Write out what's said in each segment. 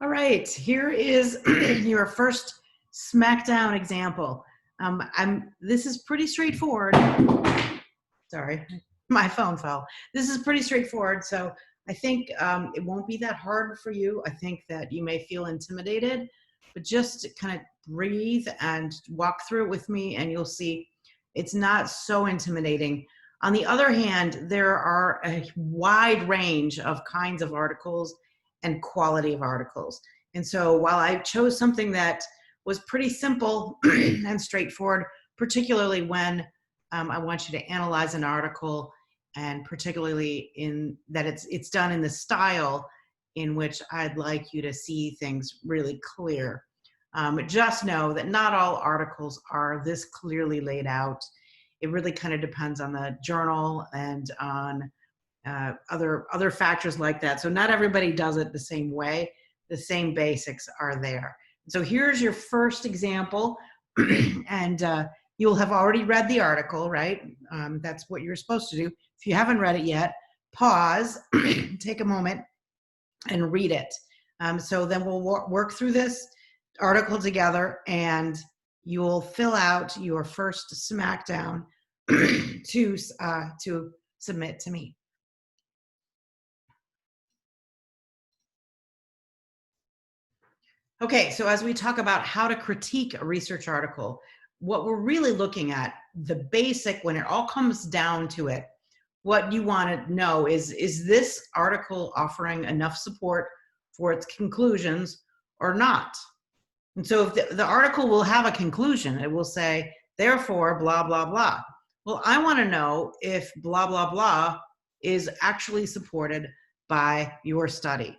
All right, here is your first Smackdown example. This is pretty straightforward. Sorry, my phone fell. This is pretty straightforward, so I think it won't be that hard for you. I think that you may feel intimidated, but just kind of breathe and walk through it with me, and you'll see it's not so intimidating. On the other hand, there are a wide range of kinds of articles and quality of articles. And so while I chose something that was pretty simple and straightforward, particularly when I want you to analyze an article, and particularly in that it's done in the style in which I'd like you to see things really clear. Just know that not all articles are this clearly laid out. It really kind of depends on the journal and on other factors like that. So not everybody does it the same way. The same basics are there. So here's your first example, and you'll have already read the article, right? That's what you're supposed to do. If you haven't read it yet, pause, take a moment, and read it. So then we'll work through this article together, and you'll fill out your first Smackdown to submit to me. Okay, so as we talk about how to critique a research article, what we're really looking at, the basic, when it all comes down to it, what you want to know is this article offering enough support for its conclusions or not? And so if the article will have a conclusion, it will say, therefore, blah, blah, blah. Well, I want to know if blah, blah, blah is actually supported by your study.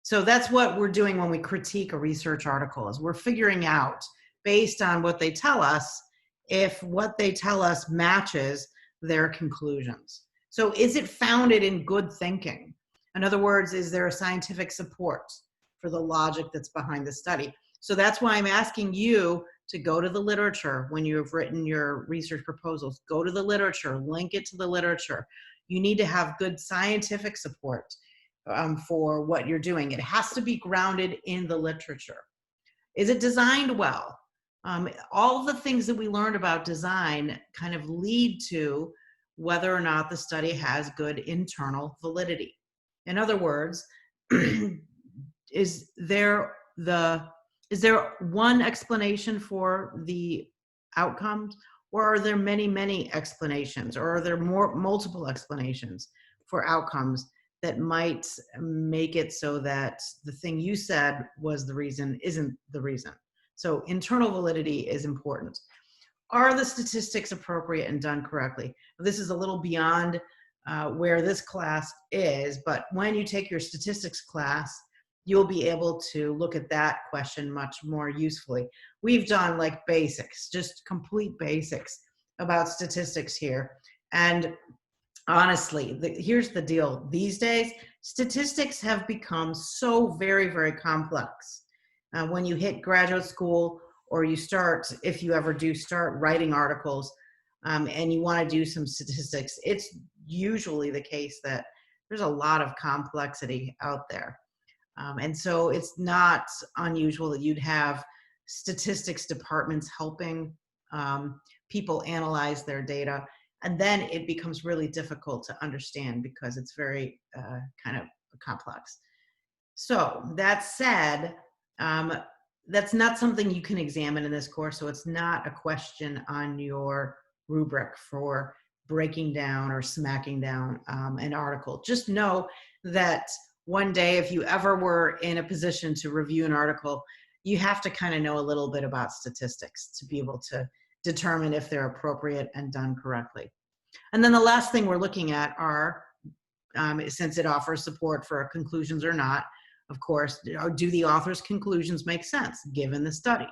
So that's what we're doing when we critique a research article, is we're figuring out, based on what they tell us, if what they tell us matches their conclusions. So is it founded in good thinking? In other words, is there a scientific support for the logic that's behind the study? So that's why I'm asking you to go to the literature when you have written your research proposals. Go to the literature, link it to the literature. You need to have good scientific support for what you're doing. It has to be grounded in the literature. Is it designed well? All the things that we learned about design kind of lead to whether or not the study has good internal validity. In other words, is there one explanation for the outcomes, or are there many, many explanations, or are there multiple explanations for outcomes that might make it so that the thing you said was the reason isn't the reason? So internal validity is important. Are the statistics appropriate and done correctly? This is a little beyond where this class is, but when you take your statistics class, you'll be able to look at that question much more usefully. We've done like basics, just complete basics about statistics here. And honestly, here's the deal. These days, statistics have become so very, very complex. When you hit graduate school, or you start, if you ever do start writing articles, and you want to do some statistics, it's usually the case that there's a lot of complexity out there. And so it's not unusual that you'd have statistics departments helping people analyze their data. And then it becomes really difficult to understand because it's very kind of complex. So that said, that's not something you can examine in this course. So it's not a question on your rubric for breaking down or smacking down an article. Just know that one day, if you ever were in a position to review an article, you have to kind of know a little bit about statistics to be able to determine if they're appropriate and done correctly. And then the last thing we're looking at are, since it offers support for conclusions or not, of course, do the author's conclusions make sense given the study?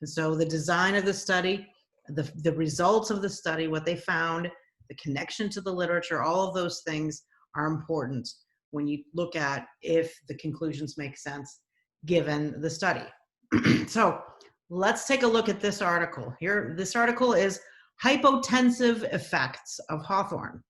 And so the design of the study, the results of the study, what they found, the connection to the literature, all of those things are important when you look at if the conclusions make sense given the study. So let's take a look at this article. Here, this article is Hypotensive Effects of Hawthorne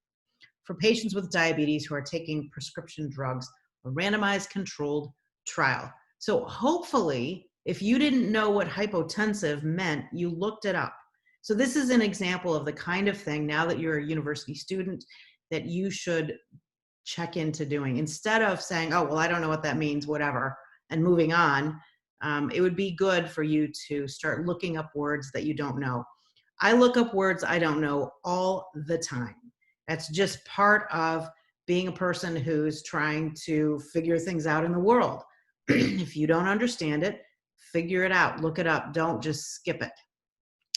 for patients with diabetes who are taking prescription drugs, a randomized controlled trial. So hopefully, if you didn't know what hypotensive meant, you looked it up. So this is an example of the kind of thing, now that you're a university student, that you should check into doing. Instead of saying, oh, well, I don't know what that means, whatever, and moving on, it would be good for you to start looking up words that you don't know. I look up words I don't know all the time. That's just part of being a person who's trying to figure things out in the world. If you don't understand it, figure it out, look it up, don't just skip it.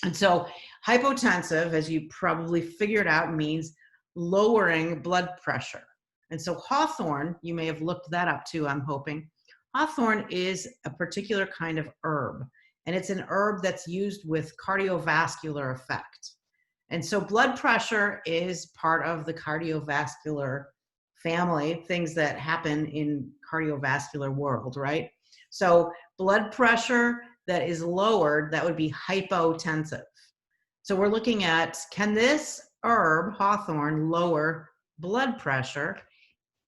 And so hypotensive, as you probably figured out, means lowering blood pressure. And so hawthorn, you may have looked that up too, I'm hoping. Hawthorn is a particular kind of herb, and it's an herb that's used with cardiovascular effect. And so blood pressure is part of the cardiovascular family, things that happen in cardiovascular world, right? So blood pressure that is lowered, that would be hypotensive. So we're looking at, can this herb, hawthorn, lower blood pressure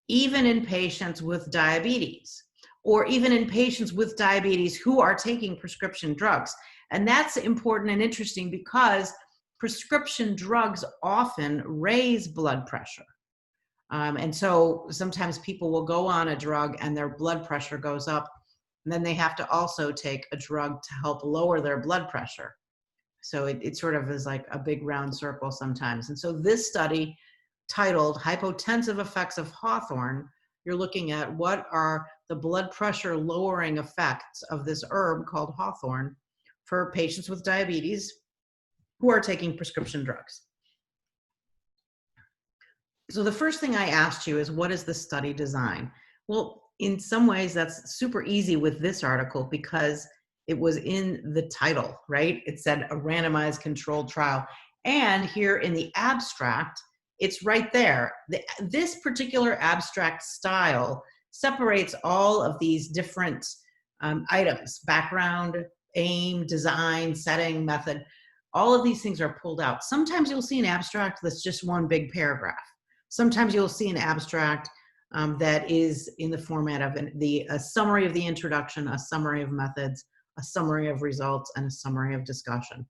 even in patients with diabetes, or even in patients with diabetes who are taking prescription drugs? And that's important and interesting because prescription drugs often raise blood pressure. And so sometimes people will go on a drug and their blood pressure goes up, and then they have to also take a drug to help lower their blood pressure. So it sort of is like a big round circle sometimes. And so this study, titled Hypotensive Effects of Hawthorn, you're looking at what are the blood pressure lowering effects of this herb called hawthorn for patients with diabetes who are taking prescription drugs. So the first thing I asked you is, what is the study design? Well, in some ways that's super easy with this article because it was in the title, right? It said a randomized controlled trial. And here in the abstract, it's right there. This particular abstract style separates all of these different items: background, aim, design, setting, method. All of these things are pulled out. Sometimes you'll see an abstract that's just one big paragraph. Sometimes you'll see an abstract that is in the format of a summary of the introduction, a summary of methods, a summary of results, and a summary of discussion.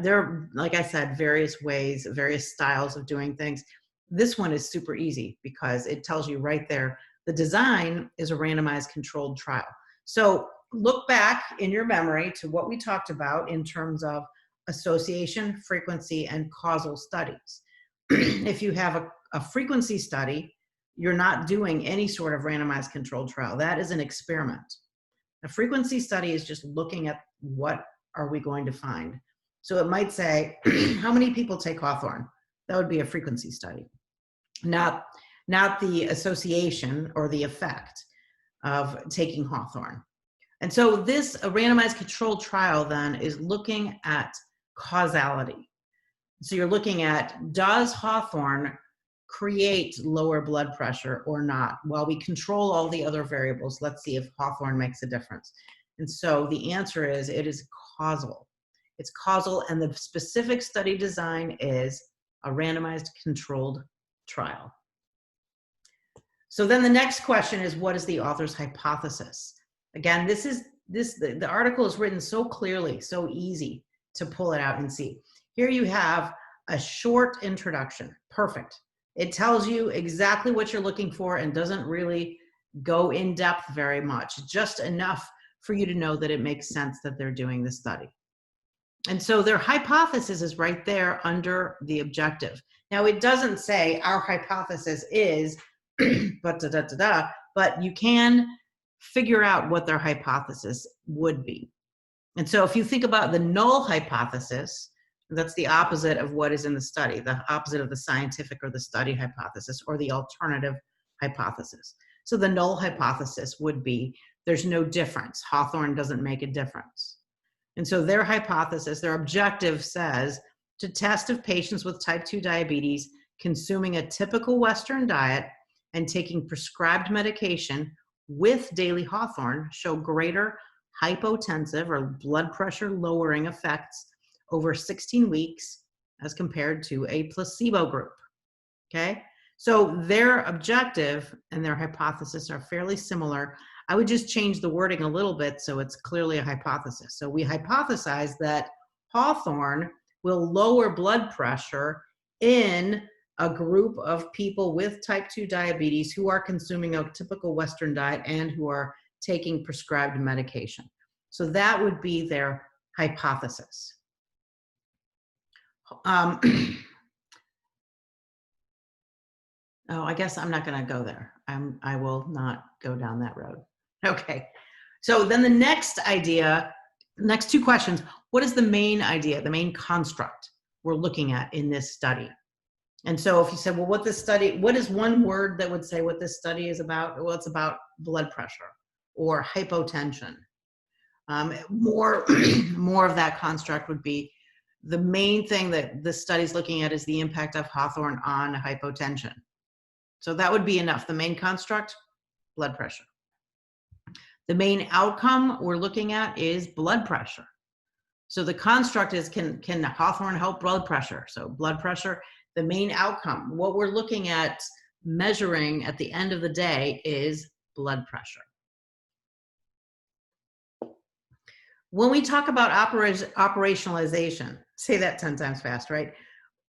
There are, like I said, various ways, various styles of doing things. This one is super easy because it tells you right there, the design is a randomized controlled trial. So look back in your memory to what we talked about in terms of association, frequency, and causal studies. If you have a frequency study, you're not doing any sort of randomized controlled trial. That is an experiment. A frequency study is just looking at what are we going to find. So it might say, how many people take hawthorn? That would be a frequency study, not the association or the effect of taking hawthorn. And so a randomized controlled trial then is looking at causality. So you're looking at, does hawthorn create lower blood pressure or not? While we control all the other variables, let's see if hawthorn makes a difference. And so the answer is, it is causal. It's causal, and the specific study design is a randomized controlled trial. So then the next question is, what is the author's hypothesis? Again, the article is written so clearly, so easy to pull it out and see. Here you have a short introduction. Perfect. It tells you exactly what you're looking for and doesn't really go in depth very much, just enough for you to know that it makes sense that they're doing the study. And so their hypothesis is right there under the objective. Now, it doesn't say our hypothesis is, but you can figure out what their hypothesis would be. And so if you think about the null hypothesis, that's the opposite of what is in the study, the opposite of the scientific or the study hypothesis, or the alternative hypothesis. So the null hypothesis would be, there's no difference. Hawthorn doesn't make a difference. And so their hypothesis, their objective says to test if patients with type 2 diabetes consuming a typical Western diet and taking prescribed medication with daily hawthorn show greater hypotensive or blood pressure lowering effects over 16 weeks as compared to a placebo group. Okay? So their objective and their hypothesis are fairly similar. I would just change the wording a little bit so it's clearly a hypothesis. So we hypothesize that hawthorn will lower blood pressure in a group of people with type 2 diabetes who are consuming a typical Western diet and who are taking prescribed medication. So that would be their hypothesis. Oh, I guess I'm not going to go there. I will not go down that road. Okay. So then the next idea, next two questions. What is the main idea, the main construct we're looking at in this study? And so if you said, well, what is one word that would say what this study is about? Well, it's about blood pressure or hypotension. More of that construct would be the main thing that this study is looking at is the impact of hawthorn on hypotension. So that would be enough. The main construct, blood pressure. The main outcome we're looking at is blood pressure. So the construct is, can hawthorn help blood pressure? So blood pressure, the main outcome. What we're looking at measuring at the end of the day is blood pressure. When we talk about operationalization, say that 10 times fast, right?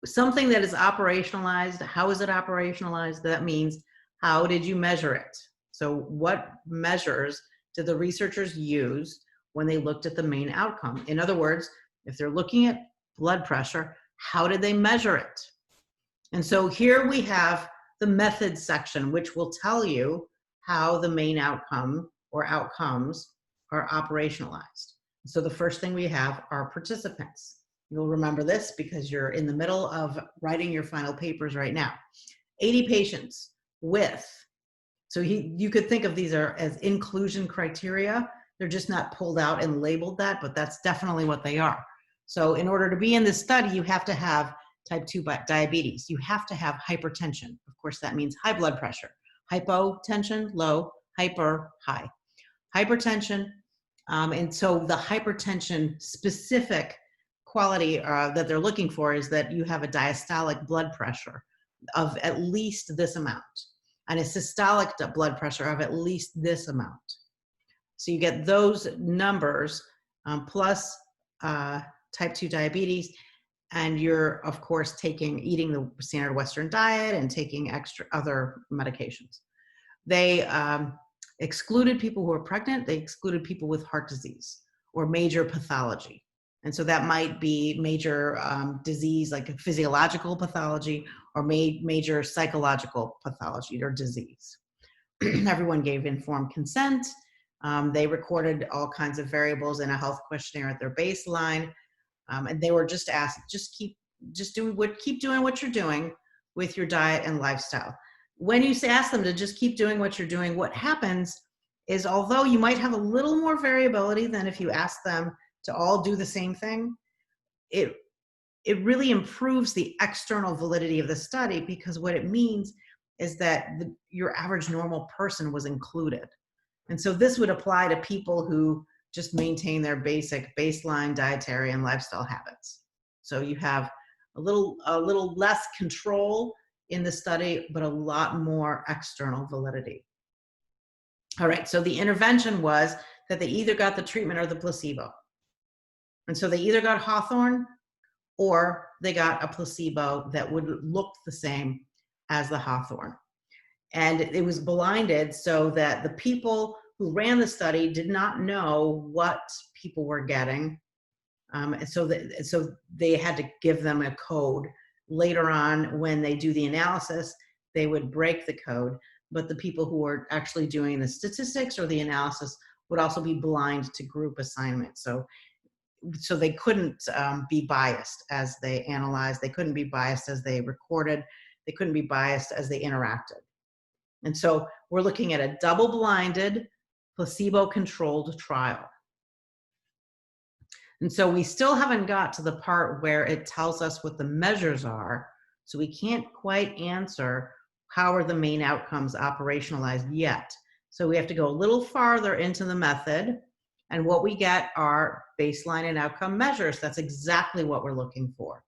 Something that is operationalized, how is it operationalized? That means, how did you measure it? So what measures did the researchers use when they looked at the main outcome? In other words, if they're looking at blood pressure, how did they measure it? And so here we have the methods section, which will tell you how the main outcome or outcomes are operationalized. So the first thing we have are participants. You'll remember this because you're in the middle of writing your final papers right now. 80 patients with, so you could think of these as inclusion criteria. They're just not pulled out and labeled that, but that's definitely what they are. So in order to be in this study, you have to have type 2 diabetes. You have to have hypertension. Of course, that means high blood pressure. Hypotension, low, hyper, high. Hypertension, and so the hypertension specific quality that they're looking for is that you have a diastolic blood pressure of at least this amount and a systolic blood pressure of at least this amount. So you get those numbers plus type 2 diabetes, and you're of course eating the standard Western diet and taking extra other medications. They excluded people who are pregnant. They excluded people with heart disease or major pathology. And so that might be major disease like a physiological pathology or major psychological pathology or disease. Everyone gave informed consent. They recorded all kinds of variables in a health questionnaire at their baseline. And they were just asked, keep doing what you're doing with your diet and lifestyle. When you ask them to just keep doing what you're doing, what happens is, although you might have a little more variability than if you ask them to all do the same thing, it really improves the external validity of the study, because what it means is that your average normal person was included. And so this would apply to people who just maintain their basic baseline dietary and lifestyle habits. So you have a little less control in the study, but a lot more external validity. All right, so the intervention was that they either got the treatment or the placebo. And so they either got hawthorn or they got a placebo that would look the same as the hawthorn. And it was blinded so that the people who ran the study did not know what people were getting. And so they had to give them a code. Later on, when they do the analysis, they would break the code, but the people who were actually doing the statistics or the analysis would also be blind to group assignment. So they couldn't be biased as they analyzed. They couldn't be biased as they recorded. They couldn't be biased as they interacted. And so we're looking at a double-blinded, placebo-controlled trial. And so we still haven't got to the part where it tells us what the measures are. So we can't quite answer how are the main outcomes operationalized yet. So we have to go a little farther into the method, and what we get are baseline and outcome measures. That's exactly what we're looking for.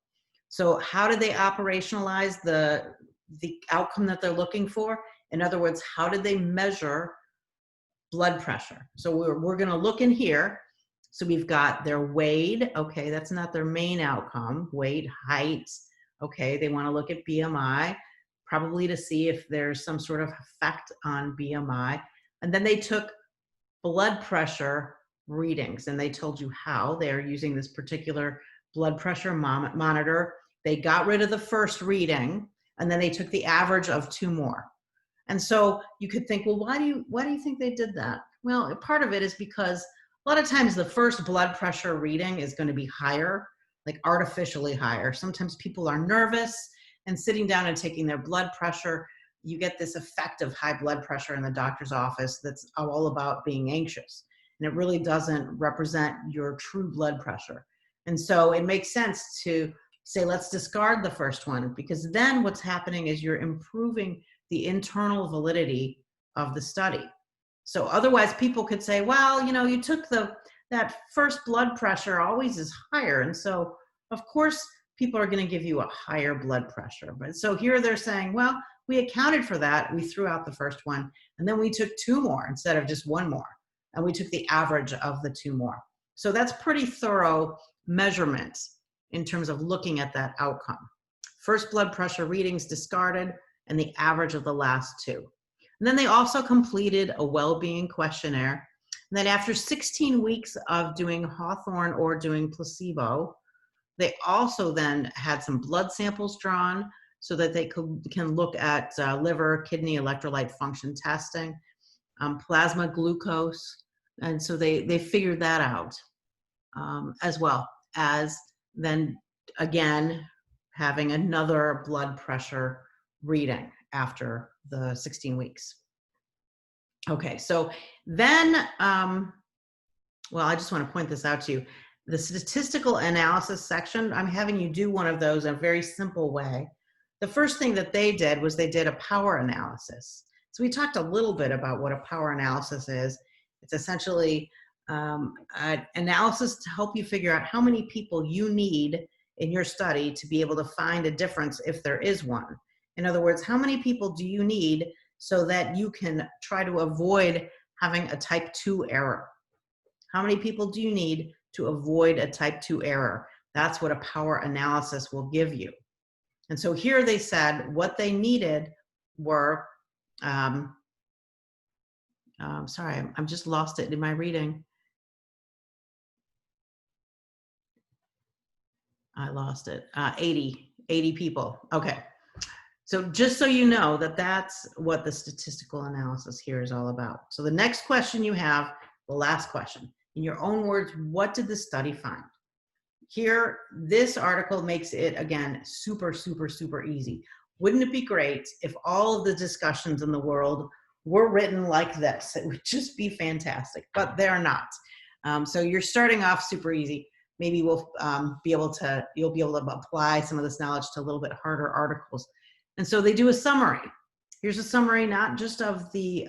So how did they operationalize the the outcome that they're looking for. In other words, how did they measure blood pressure? So we're going to look in here. So we've got their weight. Okay, that's not their main outcome. Weight, height. Okay, they want to look at BMI, probably to see if there's some sort of effect on BMI. And then they took blood pressure readings, and they told you how they're using this particular blood pressure monitor. They got rid of the first reading, and then they took the average of 2 more. And so you could think, well, why do you think they did that? Well, part of it is because a lot of times the first blood pressure reading is going to be higher, like artificially higher. Sometimes people are nervous, and sitting down and taking their blood pressure, you get this effect of high blood pressure in the doctor's office that's all about being anxious. And it really doesn't represent your true blood pressure. And so it makes sense to say, let's discard the first one, because then what's happening is you're improving the internal validity of the study. So otherwise people could say, well, you took that first blood pressure always is higher. And so of course people are going to give you a higher blood pressure. But so here they're saying, well, we accounted for that. We threw out the first one, and then we took 2 more instead of just 1 more. And we took the average of the 2 more. So that's pretty thorough measurement in terms of looking at that outcome. First blood pressure readings discarded, and the average of the last 2. And then they also completed a well-being questionnaire. And then after 16 weeks of doing Hawthorne or doing placebo, they also then had some blood samples drawn so that they can look at liver, kidney electrolyte function testing, plasma glucose. And so they figured that out, as well as then again having another blood pressure reading after the 16 weeks. Okay, so then, well, I just want to point this out to you. The statistical analysis section, I'm having you do one of those in a very simple way. The first thing that they did was they did a power analysis. So we talked a little bit about what a power analysis is. It's essentially an analysis to help you figure out how many people you need in your study to be able to find a difference if there is one. In other words, how many people do you need so that you can try to avoid having a type 2 error? How many people do you need to avoid a type 2 error? That's what a power analysis will give you. And so here they said what they needed were, sorry, I'm just lost it in my reading. I lost it, 80 people, okay. So just so you know that that's what the statistical analysis here is all about. So the next question you have, the last question, in your own words, what did the study find? Here, this article makes it, again, super, super, super easy. Wouldn't it be great if all of the discussions in the world were written like this? It would just be fantastic, but they're not. So you're starting off super easy. Maybe you'll be able to apply some of this knowledge to a little bit harder articles. And so they do a summary. Here's a summary, not just of the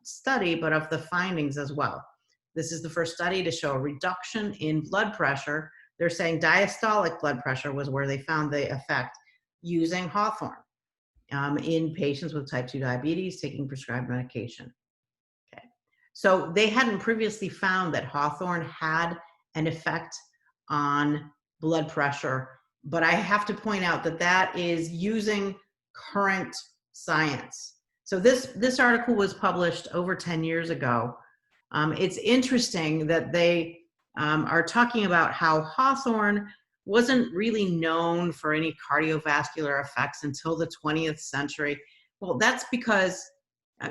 study, but of the findings as well. This is the first study to show a reduction in blood pressure. They're saying diastolic blood pressure was where they found the effect using Hawthorne in patients with type 2 diabetes taking prescribed medication. Okay. So they hadn't previously found that Hawthorne had an effect on blood pressure, but I have to point out that that is using current science. So this article was published over 10 years ago. It's interesting that they are talking about how Hawthorne wasn't really known for any cardiovascular effects until the 20th century. Well, that's because,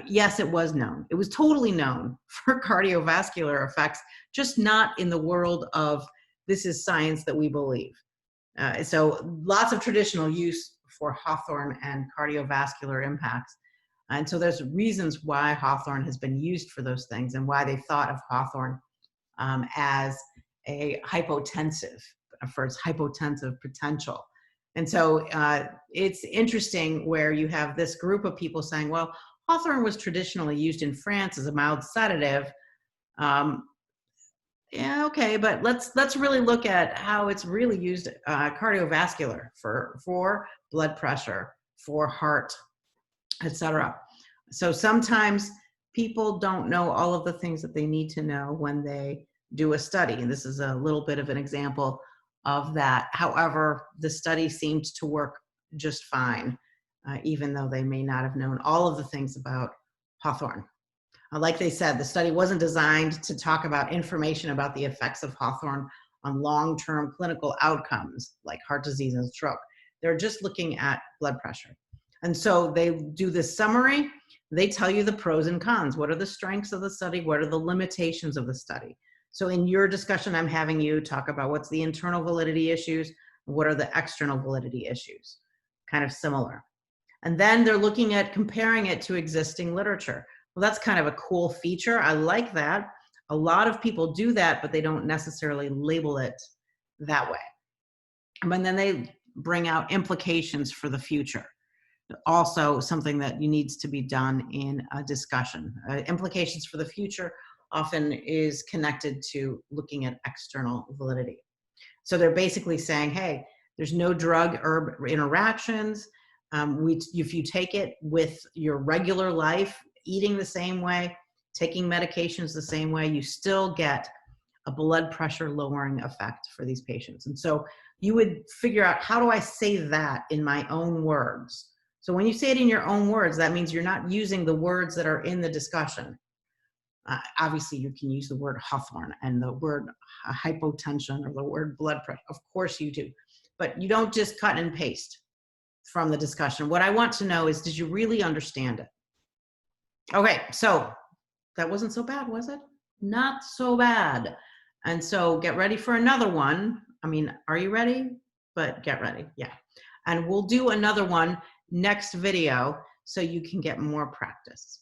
yes, it was known. It was totally known for cardiovascular effects, just not in the world of this is science that we believe. So lots of traditional use for Hawthorne and cardiovascular impacts. And so there's reasons why Hawthorne has been used for those things and why they thought of Hawthorne as a hypotensive, for its hypotensive potential. And so it's interesting where you have this group of people saying, well, Hawthorne was traditionally used in France as a mild sedative. Yeah, okay, but let's really look at how it's really used cardiovascular for blood pressure for heart, etc. So sometimes people don't know all of the things that they need to know when they do a study. And this is a little bit of an example of that. However, the study seemed to work just fine, even though they may not have known all of the things about hawthorn. Like they said, the study wasn't designed to talk about information about the effects of hawthorn on long-term clinical outcomes like heart disease and stroke. They're just looking at blood pressure. And so they do this summary. They tell you the pros and cons. What are the strengths of the study? What are the limitations of the study? So in your discussion, I'm having you talk about what's the internal validity issues, what are the external validity issues, kind of similar. And then they're looking at comparing it to existing literature. Well, that's kind of a cool feature. I like that. A lot of people do that, but they don't necessarily label it that way. And then they bring out implications for the future. Also something that needs to be done in a discussion. Implications for the future often is connected to looking at external validity. So they're basically saying, hey, there's no drug-herb interactions. If you take it with your regular life, eating the same way, taking medications the same way, you still get a blood pressure lowering effect for these patients. And so you would figure out, how do I say that in my own words? So when you say it in your own words, that means you're not using the words that are in the discussion. Obviously, you can use the word hawthorn and the word hypotension or the word blood pressure. Of course you do. But you don't just cut and paste from the discussion. What I want to know is, did you really understand it? Okay, so that wasn't so bad, was it? Not so bad. And so get ready for another one. I mean, are you ready? But get ready, yeah. And we'll do another one next video so you can get more practice.